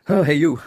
Hey, you.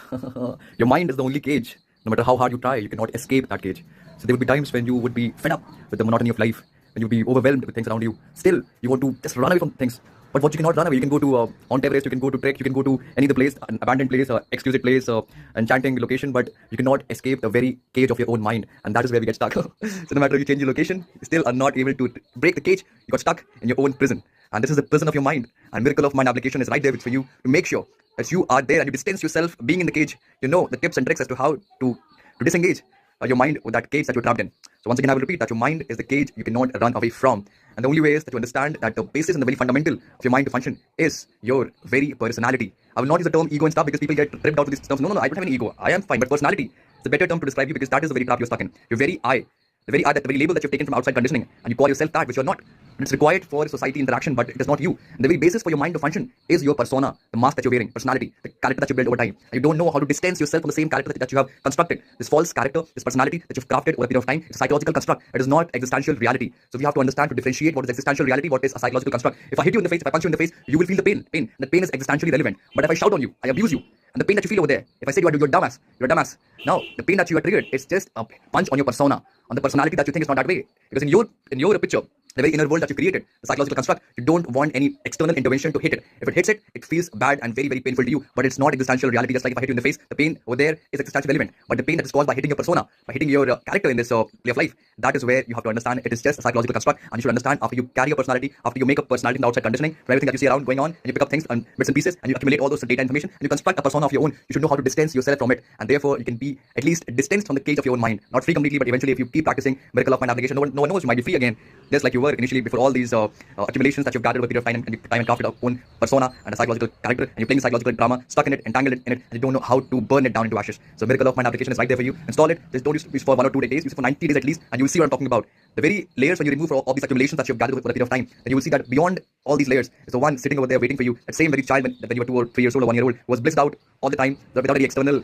Your mind is the only cage. No matter how hard you try, you cannot escape that cage. So there will be times when you would be fed up with the monotony of life, when you'll be overwhelmed with things around you. Still, you want to just run away from things. But what you cannot run away, you can go to Mount Everest, you can go to Trek, you can go to any other place, an abandoned place, exquisite place, enchanting location, but you cannot escape the very cage of your own mind. And that is where we get stuck. So no matter if you change your location, you still are not able to break the cage. You got stuck in your own prison. And this is the prison of your mind. And Miracle of Mind application is right there for you to make sure that you are there and you distance yourself being in the cage. You know the tips and tricks as to how to disengage your mind with that cage that you're trapped in. So once again, I will repeat that your mind is the cage you cannot run away from. And the only way is that you understand that the basis and the very fundamental of your mind to function is your very personality. I will not use the term ego and stuff because people get ripped out of these terms. No, I don't have any ego. I am fine. But personality is a better term to describe you because that is the very trap you're stuck in. Your very I, the very I, that the very label that you've taken from outside conditioning, and you call yourself that, which you're not. And it's required for society interaction, but it is not you. And the very basis for your mind to function is your persona, the mask that you're wearing, personality, the character that you build over time. And you don't know how to distance yourself from the same character that you have constructed. This false character, this personality that you've crafted over a period of time, it's a psychological construct. It is not existential reality. So we have to understand to differentiate what is existential reality, what is a psychological construct. If I hit you in the face, if I punch you in the face, you will feel the pain. That pain is existentially relevant. But if I shout on you, I abuse you, and the pain that you feel over there, if I say you're a dumbass, you're a dumbass. Now, the pain that you are triggered, it's just a punch on your persona, on the personality that you think is not that way. Because in your picture, the very inner world that you created, the psychological construct, you don't want any external intervention to hit it. If it hits it, it feels bad and very, very painful to you. But it's not existential reality. Just like if I hit you in the face, the pain over there is existentially relevant. But the pain that is caused by hitting your persona, by hitting your character in this play of life, that is where you have to understand it is just a psychological construct. And you should understand after you carry a personality, after you make a personality in the outside conditioning, from everything that you see around going on, and you pick up things and bits and pieces, and you accumulate all those data information, and you construct a persona of your own. You should know how to distance yourself from it, and therefore you can be at least distanced from the cage of your own mind. Not free completely, but eventually, if you keep practicing Miracle of Mind application, no one knows, you might be free again, just like you were initially before all these accumulations that you've gathered over a period of time and crafted your own persona and a psychological character, and you're playing psychological drama, stuck in it, entangled in it, and you don't know how to burn it down into ashes. So Miracle of Mind application is right there for you. Install it. Just don't use for 1 or 2 days. Use it for 90 days at least, and you will see what I'm talking about. The very layers when you remove all these accumulations that you've gathered over a period of time, then you will see that beyond all these layers is the one sitting over there waiting for you. That same very child when you were 2 or 3 years old or 1 year old was blissed out all the time without any external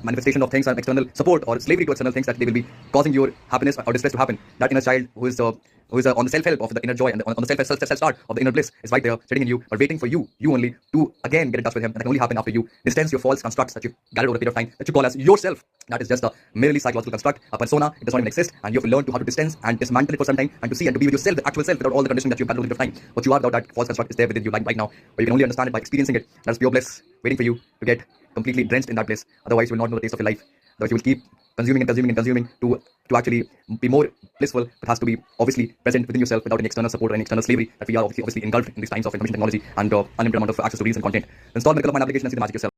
manifestation of things and external support or slavery to external things that they will be causing your happiness or distress to happen. That inner child who is on the self-help of the inner joy and on the self-start of the inner bliss is right there sitting in you, but waiting for you only to again get in touch with him. And that can only happen after you distance your false constructs that you've gathered over a period of time that you call as yourself. That is just a merely psychological construct, a persona. It does not even exist, and you have to learn to how to distance and dismantle it for some time and to see and to be with yourself, the actual self, without all the conditioning that you've gathered over a period of time. What you are without that false construct is there within you right now, but you can only understand it by experiencing it. That's pure bliss waiting for you to get completely drenched in that bliss. Otherwise, you will not know the taste of your life. Otherwise, you will keep consuming to actually be more blissful. It has to be obviously present within yourself without any external support or any external slavery that we are obviously engulfed in these times of information technology and unlimited amount of access to reels and content. Install Miracle of Mind application and see the magic yourself.